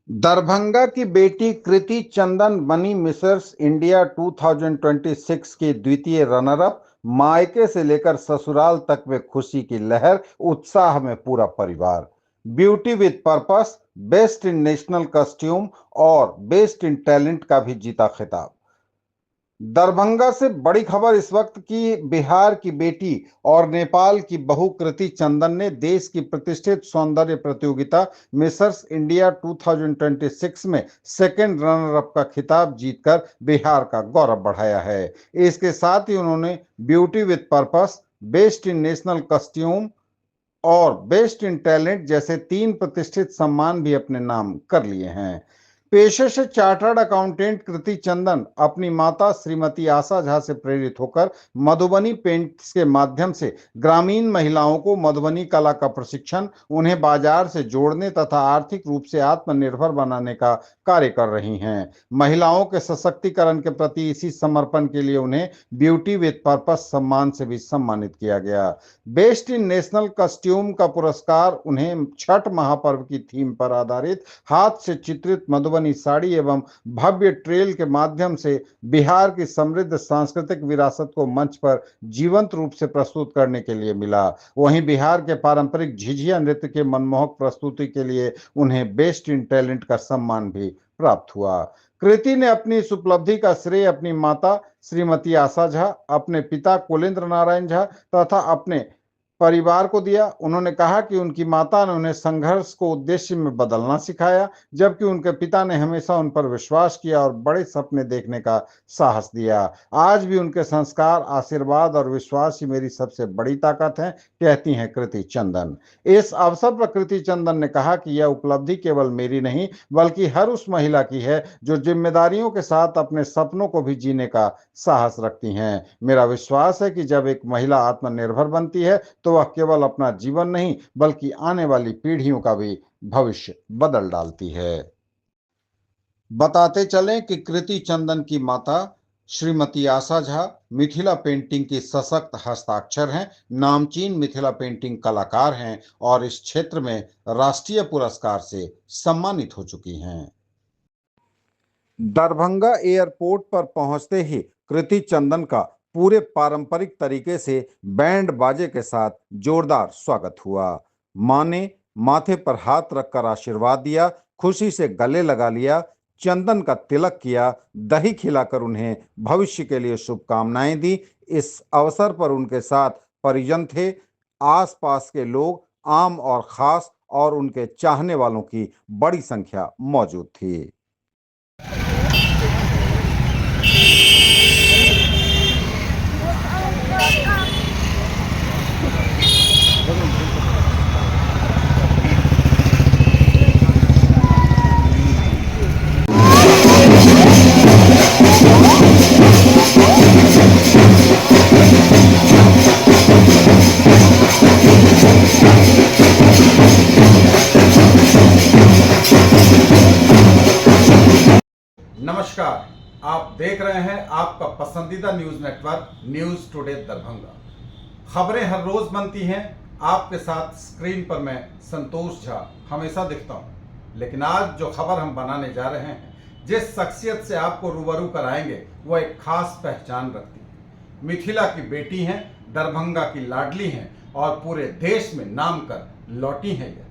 दरभंगा की बेटी कृति चंदन बनी मिसेस इंडिया 2026 की द्वितीय रनर अप। मायके से लेकर ससुराल तक में खुशी की लहर, उत्साह में पूरा परिवार। Beauty with purpose, best in national costume और बेस्ट इन टैलेंट का भी जीता खिताब। दरभंगा से बड़ी खबर इस वक्त की। बिहार की बेटी और नेपाल की बहू कृति चंदन ने देश की प्रतिष्ठित सौंदर्य प्रतियोगिता मिसर्स इंडिया 2026 में सेकंड रनर अप का खिताब जीतकर बिहार का गौरव बढ़ाया है। इसके साथ ही उन्होंने beauty with purpose, best in national costume और बेस्ट इन टैलेंट जैसे 3 प्रतिष्ठित सम्मान भी अपने नाम कर लिए हैं। पेशे से चार्टर्ड अकाउंटेंट कृति चंदन अपनी माता श्रीमती आशा झा से प्रेरित होकर मधुबनी पेंट्स के माध्यम से ग्रामीण महिलाओं को मधुबनी कला का प्रशिक्षण, उन्हें बाजार से जोड़ने तथा आर्थिक रूप से आत्मनिर्भर बनाने का कार्य कर रही हैं। महिलाओं के सशक्तिकरण के प्रति इसी समर्पण के लिए उन्हें ब्यूटी विद पर्पस सम्मान से भी सम्मानित किया गया। बेस्ट इन नेशनल कॉस्ट्यूम का पुरस्कार उन्हें छठ महापर्व की थीम पर आधारित हाथ से चित्रित मधुबनी साड़ी एवं भव्य ट्रेल के माध्यम से बिहार की समृद्ध सांस्कृतिक विरासत को मंच पर जीवंत रूप से प्रस्तुत करने के लिए मिला। वहीं बिहार के पारंपरिक झिझिया नृत्य के मनमोहक प्रस्तुति के लिए उन्हें बेस्ट इन टैलेंट का सम्मान भी प्राप्त हुआ। कृति ने अपनी इस उपलब्धि का श्रेय अपनी माता श्रीमती आशा झा, अपने पिता कुलेंद्र नारायण झा तथा अपने परिवार को दिया। उन्होंने कहा कि उनकी माता ने उन्हें संघर्ष को उद्देश्य में बदलना सिखाया, जबकि उनके पिता ने हमेशा उन पर विश्वास किया और बड़े सपने देखने का साहस दिया। आज भी उनके संस्कार, आशीर्वाद और विश्वास ही मेरी सबसे बड़ी ताकत है, कहती हैं कृति चंदन। इस अवसर पर कृति चंदन ने कहा कि यह उपलब्धि केवल मेरी नहीं बल्कि हर उस महिला की है जो जिम्मेदारियों के साथ अपने सपनों को भी जीने का साहस रखती हैं। मेरा विश्वास है कि जब एक महिला आत्मनिर्भर बनती है तो वह केवल अपना जीवन नहीं बल्कि आने वाली पीढ़ियों का भी भविष्य बदल डालती है। बताते चलें कि कृति चंदन की माता श्रीमती आशा झा मिथिला पेंटिंग की सशक्त हस्ताक्षर हैं, नामचीन मिथिला पेंटिंग कलाकार हैं और इस क्षेत्र में राष्ट्रीय पुरस्कार से सम्मानित हो चुकी हैं। दरभंगा एयरपोर्ट पर पहुंचते ही कृति चंदन का पूरे पारंपरिक तरीके से बैंड बाजे के साथ जोरदार स्वागत हुआ। मां ने माथे पर हाथ रखकर आशीर्वाद दिया, खुशी से गले लगा लिया, चंदन का तिलक किया, दही खिलाकर उन्हें भविष्य के लिए शुभकामनाएं दी। इस अवसर पर उनके साथ परिजन थे, आसपास के लोग, आम और खास और उनके चाहने वालों की बड़ी संख्या मौजूद थी। नमस्कार, आप देख रहे हैं आपका पसंदीदा news network news today Darbhanga. खबरें हर रोज बनती हैं, आपके साथ स्क्रीन पर मैं संतोष झा हमेशा दिखता हूं। लेकिन आज जो खबर हम बनाने जा रहे हैं, जिस शख्सियत से आपको रूबरू कराएंगे, वो एक खास पहचान रखती है। मिथिला की बेटी हैं, दरभंगा की लाडली हैं और पूरे देश में नाम कर लौटी हैं। ये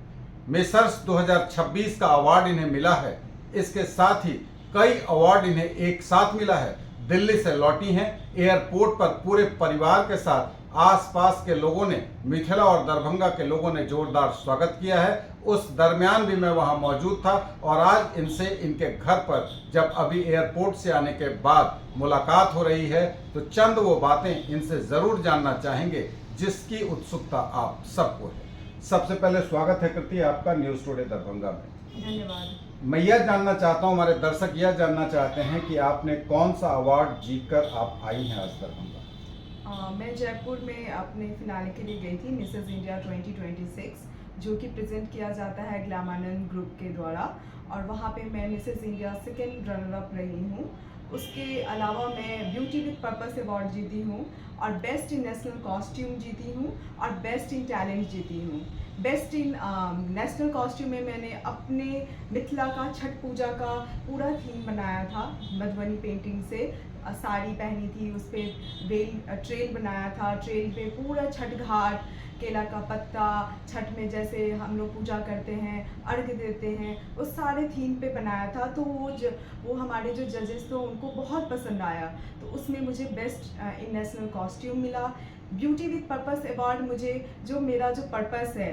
मिसर्स 2026 का अवार्ड इन्हें मिला है। इसके साथ ही कई अवार्ड इन्हें एक साथ मिला है। दिल्ली से लौटी हैं, एयरपोर्ट पर पूरे परिवार के साथ आसपास के लोगों ने, मिथिला और दरभंगा के लोगों ने जोरदार स्वागत किया है। उस दरमियान भी मैं वहां मौजूद था और आज इनसे इनके घर पर जब अभी एयरपोर्ट से आने के बाद मुलाकात हो रही है तो चंद वो बातें इनसे जरूर जानना चाहेंगे जिसकी उत्सुकता आप सबको है। सबसे पहले स्वागत है कृति आपका न्यूज टुडे दरभंगा में। धन्यवाद। मैं यह जानना चाहता हूं, हमारे दर्शक यह जानना चाहते हैं कि आपने कौन सा अवार्ड जीतकर आप आई हैं आज दरभंगा। मैं जयपुर में अपने फिनाले के लिए गई थी, मिसेस इंडिया 2026, जो कि प्रेजेंट किया जाता है ग्लैमानंद ग्रुप के द्वारा, और वहाँ पे मैं Mrs India second runner up रही हूँ। उसके अलावा मैं ब्यूटी विद पर्पस अवार्ड जीती हूँ और बेस्ट इन नेशनल कॉस्ट्यूम जीती हूँ और बेस्ट इन टैलेंट जीती हूँ। बेस्ट इन नेशनल कॉस्ट्यूम में मैंने अपने मिथिला का छठ पूजा का पूरा थीम बनाया था, मधुबनी पेंटिंग से साड़ी पहनी थी, उस पर ट्रेल बनाया था, ट्रेल पे पूरा छठ घाट, केला का पत्ता, छठ में जैसे हम लोग पूजा करते हैं, अर्घ देते हैं, उस सारे थीम पे बनाया था। तो वो हमारे जो जजेस थे उनको बहुत पसंद आया, तो उसमें मुझे बेस्ट इन नेशनल कॉस्ट्यूम मिला। ब्यूटी विद पर्पस अवार्ड मुझे जो मेरा जो पर्पस है,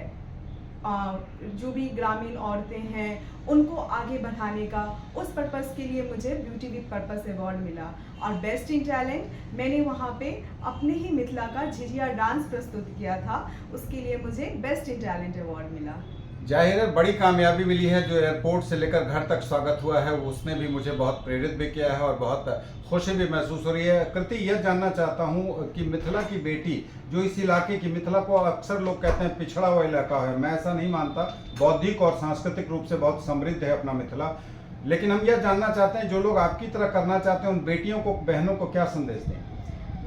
जो भी ग्रामीण औरतें हैं उनको आगे बढ़ाने का, उस पर्पस के लिए मुझे ब्यूटी विद पर्पस अवार्ड मिला। और बेस्ट इन टैलेंट मैंने वहाँ पे अपने ही मिथिला का झिझिया डांस प्रस्तुत किया था, उसके लिए मुझे बेस्ट इन टैलेंट अवार्ड मिला। जाहिर है बड़ी कामयाबी मिली है। जो एयरपोर्ट से लेकर घर तक स्वागत हुआ है उसने भी मुझे बहुत प्रेरित भी किया है और बहुत खुशी भी महसूस हो रही है। कृति, यह जानना चाहता हूँ कि मिथिला की बेटी जो इस इलाके की, मिथिला को अक्सर लोग कहते हैं पिछड़ा हुआ इलाका है, मैं ऐसा नहीं मानता, बौद्धिक और सांस्कृतिक रूप से बहुत समृद्ध है अपना मिथिला। लेकिन हम यह जानना चाहते हैं जो लोग आपकी तरह करना चाहते हैं उन बेटियों को, बहनों को क्या संदेश दें?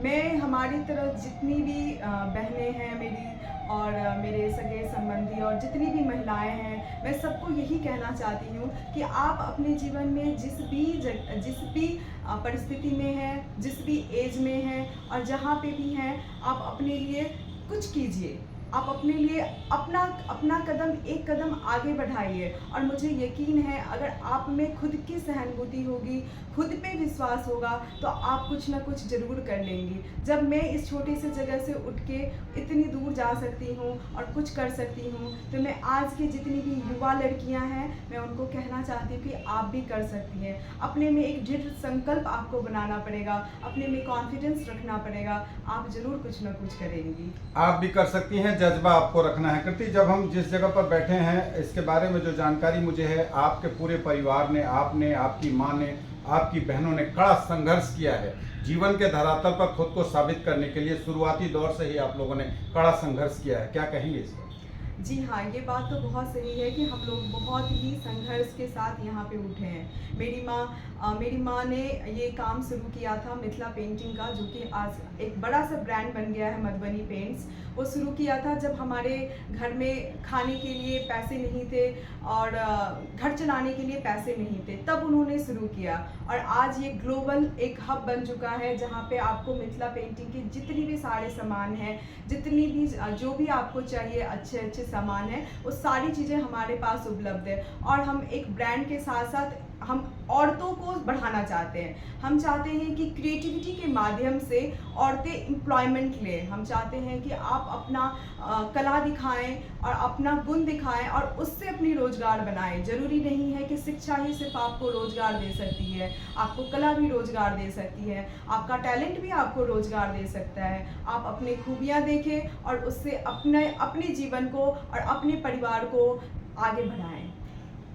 मैं हमारी तरफ जितनी भी बहनें हैं मेरी और मेरे सगे संबंधी और जितनी भी महिलाएं हैं, मैं सबको यही कहना चाहती हूँ कि आप अपने जीवन में जिस भी परिस्थिति में हैं, जिस भी एज में हैं और जहाँ पे भी हैं, आप अपने लिए कुछ कीजिए। आप अपने लिए अपना एक कदम आगे बढ़ाइए और मुझे यकीन है अगर आप में खुद की सहानुभूति होगी, खुद पे विश्वास होगा, तो आप कुछ ना कुछ ज़रूर कर लेंगी। जब मैं इस छोटी सी जगह से उठ के इतनी दूर जा सकती हूँ और कुछ कर सकती हूँ, तो मैं आज की जितनी भी युवा लड़कियाँ हैं मैं उनको कहना चाहती हूँ कि आप भी कर सकती हैं। अपने में एक दृढ़ संकल्प आपको बनाना पड़ेगा, अपने में कॉन्फिडेंस रखना पड़ेगा, आप ज़रूर कुछ ना कुछ करेंगी। आप भी कर सकती हैं, जज्बा आपको रखना है। कृति, जब हम जिस जगह पर बैठे हैं इसके बारे में जो जानकारी मुझे है, आपके पूरे परिवार ने, आपने, आपकी माँ ने, आपकी बहनों ने कड़ा संघर्ष किया है जीवन के धरातल पर खुद को साबित करने के लिए। शुरुआती दौर से ही आप लोगों ने कड़ा संघर्ष किया है, क्या कहेंगे इस पर? जी हाँ, ये बात तो बहुत सही है कि हम लोग बहुत ही संघर्ष के साथ यहाँ पे उठे हैं। मेरी माँ ने ये काम शुरू किया था मिथिला पेंटिंग का, जो कि आज एक बड़ा सा ब्रांड बन गया है, मधुबनी पेंट्स। वो शुरू किया था जब हमारे घर में खाने के लिए पैसे नहीं थे और घर चलाने के लिए पैसे नहीं थे, तब उन्होंने शुरू किया और आज ये ग्लोबल एक हब बन चुका है जहाँ पे आपको मिथिला पेंटिंग के जितनी भी सारे सामान हैं, जितनी भी जो भी आपको चाहिए अच्छे अच्छे सामान है, वो सारी चीज़ें हमारे पास उपलब्ध है। और हम एक ब्रांड के साथ साथ हम औरतों को बढ़ाना चाहते हैं। हम चाहते हैं कि क्रिएटिविटी के माध्यम से औरतें एम्प्लॉयमेंट लें। हम चाहते हैं कि आप अपना कला दिखाएं और अपना गुण दिखाएं और उससे अपनी रोजगार बनाएं। जरूरी नहीं है कि शिक्षा ही सिर्फ आपको रोजगार दे सकती है, आपको कला भी रोजगार दे सकती है, आपका टैलेंट भी आपको रोजगार दे सकता है। आप अपनी खूबियां देखें और उससे अपने जीवन को और अपने परिवार को आगे बढ़ाएं।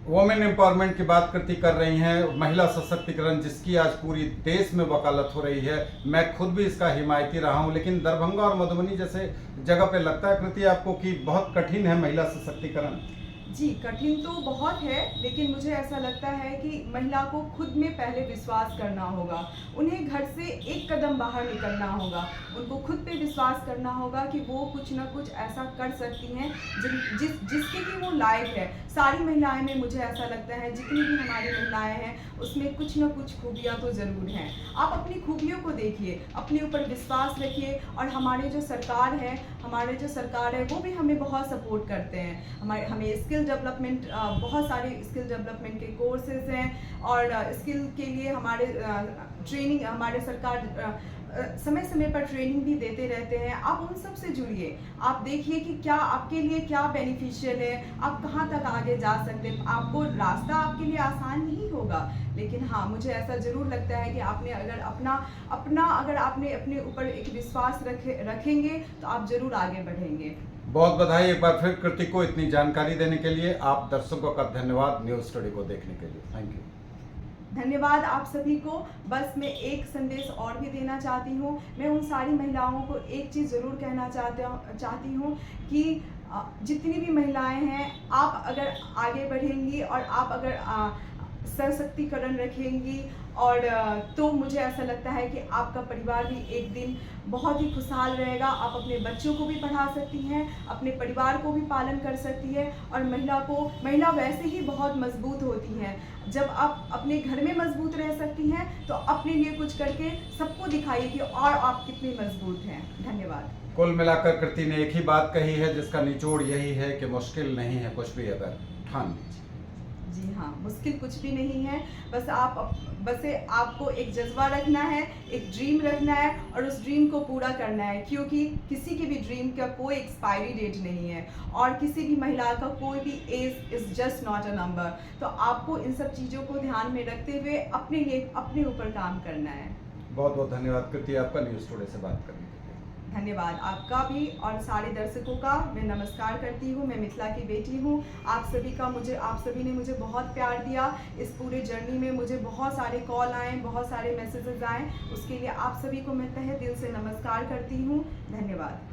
वोमेन एम्पावरमेंट की बात करती कर रही हैं, महिला सशक्तिकरण जिसकी आज पूरी देश में वकालत हो रही है। मैं खुद भी इसका हिमायती रहा हूं, लेकिन दरभंगा और मधुबनी जैसे जगह पे लगता है कृति आपको कि बहुत कठिन है महिला सशक्तिकरण? जी, कठिन तो बहुत है, लेकिन मुझे ऐसा लगता है कि महिला को खुद में पहले विश्वास करना होगा। उन्हें घर से एक कदम बाहर निकलना होगा, उनको खुद पे विश्वास करना होगा कि वो कुछ ना कुछ ऐसा कर सकती हैं जिसके कि वो लायक है। सारी महिलाएं में मुझे ऐसा लगता है, जितनी भी हमारी महिलाएं हैं उसमें कुछ ना कुछ खूबियाँ तो ज़रूर हैं। आप अपनी खूबियों को देखिए, अपने ऊपर विश्वास रखिए और हमारे जो सरकार है वो भी हमें बहुत सपोर्ट करते हैं। हमें स्किल डेवलपमेंट, बहुत सारे स्किल डेवलपमेंट के कोर्सेज हैं और स्किल के लिए हमारे सरकार समय समय पर ट्रेनिंग भी देते रहते हैं। आप उन सब से जुड़िए, आप देखिए कि क्या आपके लिए क्या बेनिफिशियल है, आप कहाँ तक आगे जा सकते हैं। आपको रास्ता आपके लिए आसान नहीं होगा, लेकिन हाँ, मुझे ऐसा ज़रूर लगता है कि आपने अगर आपने अपने ऊपर एक विश्वास रखेंगे तो आप ज़रूर आगे बढ़ेंगे। बहुत बधाई एक बार फिर कृति को इतनी जानकारी देने के लिए। आप दर्शकों का धन्यवाद न्यूज़ टुडे को देखने के लिए। Thank you. धन्यवाद आप सभी को। बस मैं एक संदेश और भी देना चाहती हूँ। मैं उन सारी महिलाओं को एक चीज़ ज़रूर कहना चाहती हूँ कि जितनी भी महिलाएं हैं, आप अगर आगे बढ़ेंगी और आप अगर सशक्तिकरण रखेंगी और तो मुझे ऐसा लगता है कि आपका परिवार भी एक दिन बहुत ही खुशहाल रहेगा। आप अपने बच्चों को भी पढ़ा सकती हैं, अपने परिवार को भी पालन कर सकती है और महिला वैसे ही बहुत मजबूत होती है। जब आप अपने घर में मजबूत रह सकती हैं तो अपने लिए कुछ करके सबको दिखाइए कि और आप कितने मजबूत हैं। धन्यवाद। कुल मिलाकर कृति ने एक ही बात कही है जिसका निचोड़ यही है कि मुश्किल नहीं है कुछ भी अगर ठान लीजिए। जी हाँ, मुश्किल कुछ भी नहीं है। बस आपको एक जज्बा रखना है, एक ड्रीम रखना है और उस ड्रीम को पूरा करना है, क्योंकि किसी के भी ड्रीम का कोई एक्सपायरी डेट नहीं है और किसी भी महिला का कोई भी age is just not a number. तो आपको इन सब चीज़ों को ध्यान में रखते हुए अपने ऊपर काम करना है। बहुत बहुत धन्यवाद कृति आपका न्यूज़ टुडे से बात करने के लिए। धन्यवाद आपका भी और सारे दर्शकों का मैं नमस्कार करती हूँ। मैं मिथिला की बेटी हूँ। आप सभी ने मुझे बहुत प्यार दिया। इस पूरे जर्नी में मुझे बहुत सारे कॉल आए, बहुत सारे मैसेजेस आए। उसके लिए आप सभी को मैं तहे दिल से नमस्कार करती हूँ। धन्यवाद।